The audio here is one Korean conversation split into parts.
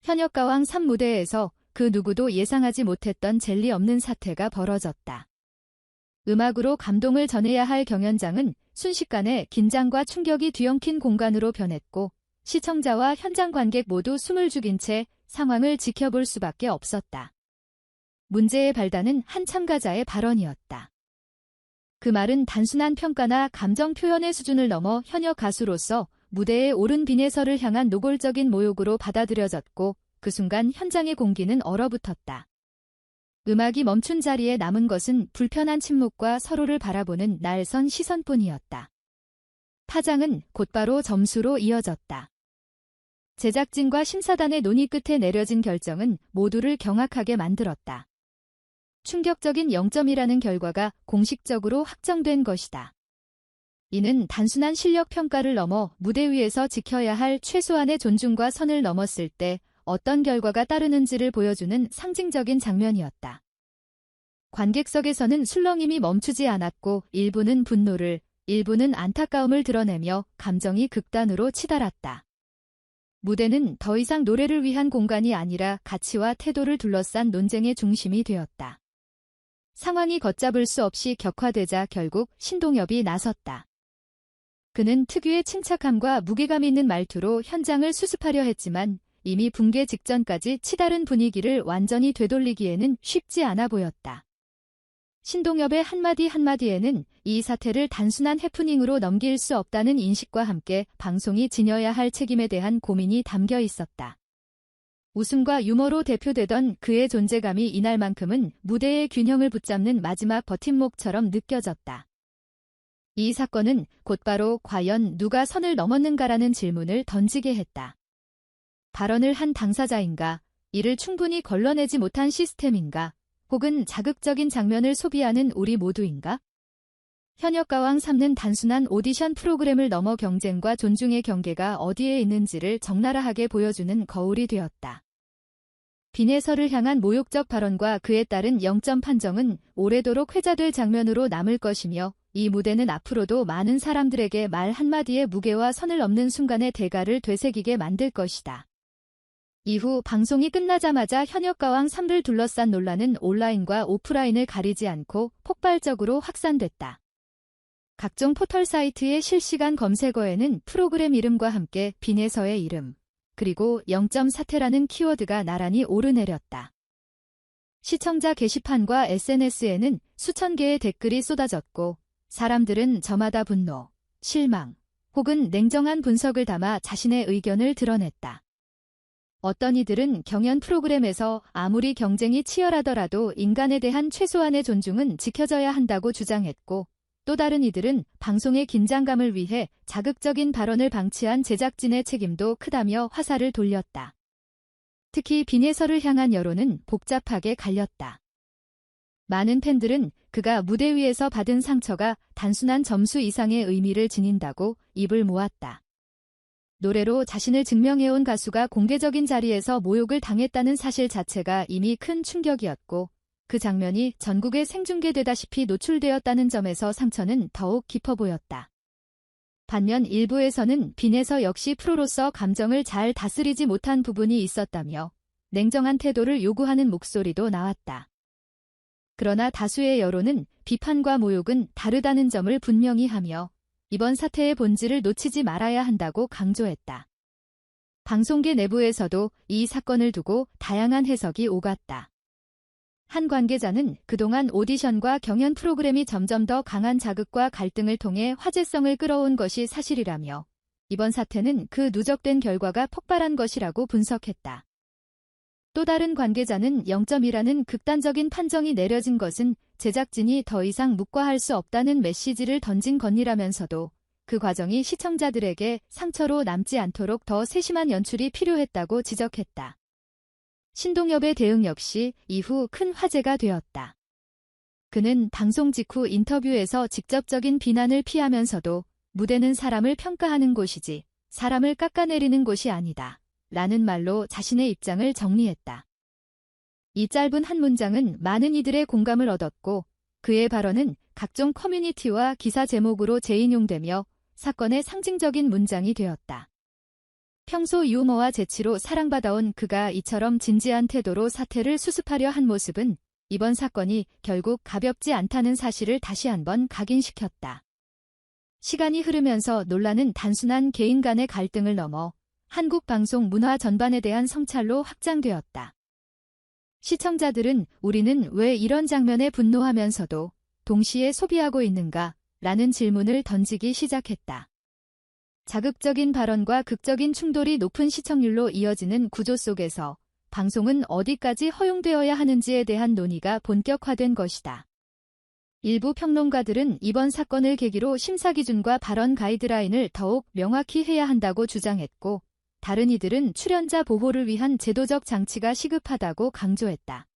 현역가왕 3 무대에서 그 누구도 예상하지 못했던 젤리 없는 사태가 벌어졌다. 음악으로 감동을 전해야 할 경연장은 순식간에 긴장과 충격이 뒤엉킨 공간으로 변했고 시청자와 현장 관객 모두 숨을 죽인 채 상황을 지켜볼 수밖에 없었다. 문제의 발단은 한 참가자의 발언이었다. 그 말은 단순한 평가나 감정 표현의 수준을 넘어 현역 가수로서 무대에 오른 비네서를 향한 노골적인 모욕으로 받아들여졌고 그 순간 현장의 공기는 얼어붙었다. 음악이 멈춘 자리에 남은 것은 불편한 침묵과 서로를 바라보는 날선 시선뿐이었다. 파장은 곧바로 점수로 이어졌다. 제작진과 심사단의 논의 끝에 내려진 결정은 모두를 경악하게 만들었다. 충격적인 0점이라는 결과가 공식적으로 확정된 것이다. 이는 단순한 실력 평가를 넘어 무대 위에서 지켜야 할 최소한의 존중과 선을 넘었을 때 어떤 결과가 따르는지를 보여주는 상징적인 장면이었다. 관객석에서는 술렁임이 멈추지 않았고 일부는 분노를, 일부는 안타까움을 드러내며 감정이 극단으로 치달았다. 무대는 더 이상 노래를 위한 공간이 아니라 가치와 태도를 둘러싼 논쟁의 중심이 되었다. 상황이 걷잡을 수 없이 격화되자 결국 신동엽이 나섰다. 그는 특유의 침착함과 무게감 있는 말투로 현장을 수습하려 했지만 이미 붕괴 직전까지 치달은 분위기를 완전히 되돌리기에는 쉽지 않아 보였다. 신동엽의 한마디 한마디에는 이 사태를 단순한 해프닝으로 넘길 수 없다는 인식과 함께 방송이 지녀야 할 책임에 대한 고민이 담겨 있었다. 웃음과 유머로 대표되던 그의 존재감이 이날만큼은 무대의 균형을 붙잡는 마지막 버팀목처럼 느껴졌다. 이 사건은 곧바로 과연 누가 선을 넘었는가라는 질문을 던지게 했다. 발언을 한 당사자인가, 이를 충분히 걸러내지 못한 시스템인가, 혹은 자극적인 장면을 소비하는 우리 모두인가? 현역가왕 3는 단순한 오디션 프로그램을 넘어 경쟁과 존중의 경계가 어디에 있는지를 적나라하게 보여주는 거울이 되었다. 비네서를 향한 모욕적 발언과 그에 따른 0점 판정은 오래도록 회자될 장면으로 남을 것이며 이 무대는 앞으로도 많은 사람들에게 말 한마디의 무게와 선을 넘는 순간의 대가를 되새기게 만들 것이다. 이후 방송이 끝나자마자 현역가왕 3를 둘러싼 논란은 온라인과 오프라인을 가리지 않고 폭발적으로 확산됐다. 각종 포털 사이트의 실시간 검색어에는 프로그램 이름과 함께 비네서의 이름, 그리고 0점 사태라는 키워드가 나란히 오르내렸다. 시청자 게시판과 SNS에는 수천 개의 댓글이 쏟아졌고 사람들은 저마다 분노, 실망, 혹은 냉정한 분석을 담아 자신의 의견을 드러냈다. 어떤 이들은 경연 프로그램에서 아무리 경쟁이 치열하더라도 인간에 대한 최소한의 존중은 지켜져야 한다고 주장했고 또 다른 이들은 방송의 긴장감을 위해 자극적인 발언을 방치한 제작진의 책임도 크다며 화살을 돌렸다. 특히 비네서를 향한 여론은 복잡하게 갈렸다. 많은 팬들은 그가 무대 위에서 받은 상처가 단순한 점수 이상의 의미를 지닌다고 입을 모았다. 노래로 자신을 증명해온 가수가 공개적인 자리에서 모욕을 당했다는 사실 자체가 이미 큰 충격이었고 그 장면이 전국에 생중계되다시피 노출되었다는 점에서 상처는 더욱 깊어 보였다. 반면 일부에서는 비네서 역시 프로로서 감정을 잘 다스리지 못한 부분이 있었다며 냉정한 태도를 요구하는 목소리도 나왔다. 그러나 다수의 여론은 비판과 모욕은 다르다는 점을 분명히 하며 이번 사태의 본질을 놓치지 말아야 한다고 강조했다. 방송계 내부에서도 이 사건을 두고 다양한 해석이 오갔다. 한 관계자는 그동안 오디션과 경연 프로그램이 점점 더 강한 자극과 갈등을 통해 화제성을 끌어온 것이 사실이라며 이번 사태는 그 누적된 결과가 폭발한 것이라고 분석했다. 또 다른 관계자는 0점이라는 극단적인 판정이 내려진 것은 제작진이 더 이상 묵과할 수 없다는 메시지를 던진 것이라면서도 그 과정이 시청자들에게 상처로 남지 않도록 더 세심한 연출이 필요했다고 지적했다. 신동엽의 대응 역시 이후 큰 화제가 되었다. 그는 방송 직후 인터뷰에서 직접적인 비난을 피하면서도 무대는 사람을 평가하는 곳이지 사람을 깎아내리는 곳이 아니다. 라는 말로 자신의 입장을 정리했다. 이 짧은 한 문장은 많은 이들의 공감을 얻었고 그의 발언은 각종 커뮤니티와 기사 제목으로 재인용되며 사건의 상징적인 문장이 되었다. 평소 유머와 재치로 사랑받아온 그가 이처럼 진지한 태도로 사태를 수습하려 한 모습은 이번 사건이 결국 가볍지 않다는 사실을 다시 한번 각인시켰다. 시간이 흐르면서 논란은 단순한 개인 간의 갈등을 넘어 한국 방송 문화 전반에 대한 성찰로 확장되었다. 시청자들은 우리는 왜 이런 장면에 분노하면서도 동시에 소비하고 있는가? 라는 질문을 던지기 시작했다. 자극적인 발언과 극적인 충돌이 높은 시청률로 이어지는 구조 속에서 방송은 어디까지 허용되어야 하는지에 대한 논의가 본격화된 것이다. 일부 평론가들은 이번 사건을 계기로 심사 기준과 발언 가이드라인을 더욱 명확히 해야 한다고 주장했고, 다른 이들은 출연자 보호를 위한 제도적 장치가 시급하다고 강조했다.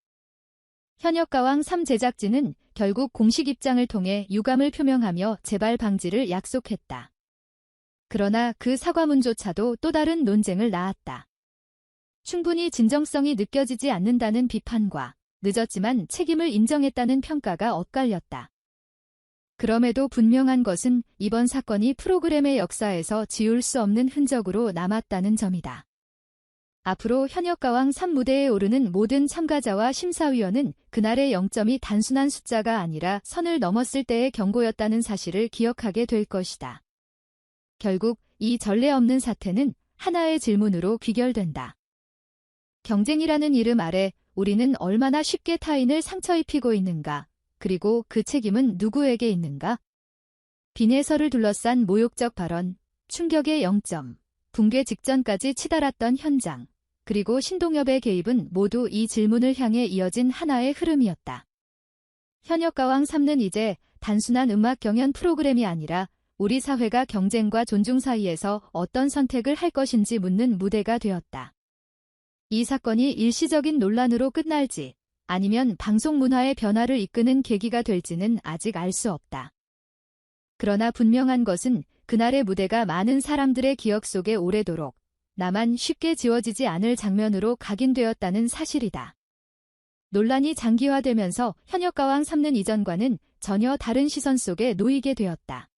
현역가왕 3 제작진은 결국 공식 입장을 통해 유감을 표명하며 재발 방지를 약속했다. 그러나 그 사과문조차도 또 다른 논쟁을 낳았다. 충분히 진정성이 느껴지지 않는다는 비판과 늦었지만 책임을 인정했다는 평가가 엇갈렸다. 그럼에도 분명한 것은 이번 사건이 프로그램의 역사에서 지울 수 없는 흔적으로 남았다는 점이다. 앞으로 현역가왕 3 무대에 오르는 모든 참가자와 심사위원은 그날의 0점이 단순한 숫자가 아니라 선을 넘었을 때의 경고였다는 사실을 기억하게 될 것이다. 결국 이 전례 없는 사태는 하나의 질문으로 귀결된다. 경쟁이라는 이름 아래 우리는 얼마나 쉽게 타인을 상처 입히고 있는가? 그리고 그 책임은 누구에게 있는가? 비내설을 둘러싼 모욕적 발언, 충격의 0점, 붕괴 직전까지 치달았던 현장, 그리고 신동엽의 개입은 모두 이 질문을 향해 이어진 하나의 흐름이었다. 현역가왕 3는 이제 단순한 음악 경연 프로그램이 아니라 우리 사회가 경쟁과 존중 사이에서 어떤 선택을 할 것인지 묻는 무대가 되었다. 이 사건이 일시적인 논란으로 끝날지 아니면 방송 문화의 변화를 이끄는 계기가 될지는 아직 알 수 없다. 그러나 분명한 것은 그날의 무대가 많은 사람들의 기억 속에 오래도록 나만 쉽게 지워지지 않을 장면으로 각인되었다는 사실이다. 논란이 장기화되면서 현역가왕 3는 이전과는 전혀 다른 시선 속에 놓이게 되었다.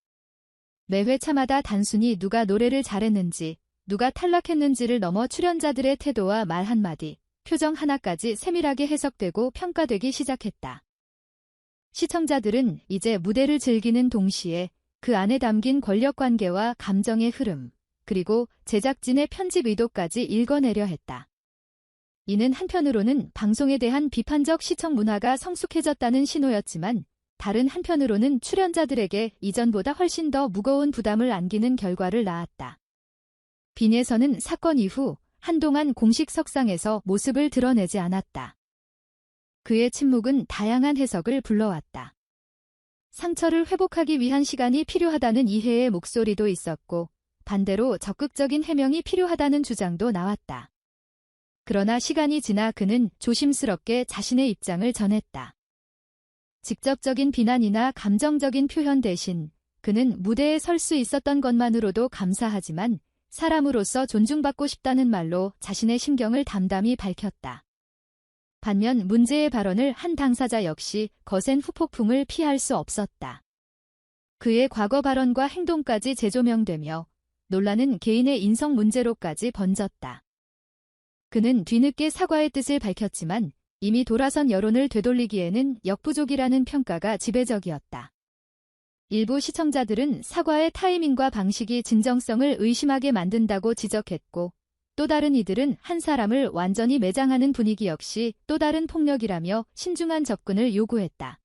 매 회차마다 단순히 누가 노래를 잘했는지, 누가 탈락했는지를 넘어 출연자들의 태도와 말 한마디, 표정 하나까지 세밀하게 해석되고 평가되기 시작했다. 시청자들은 이제 무대를 즐기는 동시에 그 안에 담긴 권력관계와 감정의 흐름, 그리고 제작진의 편집 의도까지 읽어내려 했다. 이는 한편으로는 방송에 대한 비판적 시청 문화가 성숙해졌다는 신호였지만, 다른 한편으로는 출연자들에게 이전보다 훨씬 더 무거운 부담을 안기는 결과를 낳았다. 빈에서는 사건 이후 한동안 공식 석상에서 모습을 드러내지 않았다. 그의 침묵은 다양한 해석을 불러왔다. 상처를 회복하기 위한 시간이 필요하다는 이해의 목소리도 있었고, 반대로 적극적인 해명이 필요하다는 주장도 나왔다. 그러나 시간이 지나 그는 조심스럽게 자신의 입장을 전했다. 직접적인 비난이나 감정적인 표현 대신 그는 무대에 설 수 있었던 것만으로도 감사하지만 사람으로서 존중받고 싶다는 말로 자신의 심경을 담담히 밝혔다. 반면 문제의 발언을 한 당사자 역시 거센 후폭풍을 피할 수 없었다. 그의 과거 발언과 행동까지 재조명되며 논란은 개인의 인성 문제로까지 번졌다. 그는 뒤늦게 사과의 뜻을 밝혔지만 이미 돌아선 여론을 되돌리기에는 역부족이라는 평가가 지배적이었다. 일부 시청자들은 사과의 타이밍과 방식이 진정성을 의심하게 만든다고 지적했고, 또 다른 이들은 한 사람을 완전히 매장하는 분위기 역시 또 다른 폭력이라며 신중한 접근을 요구했다.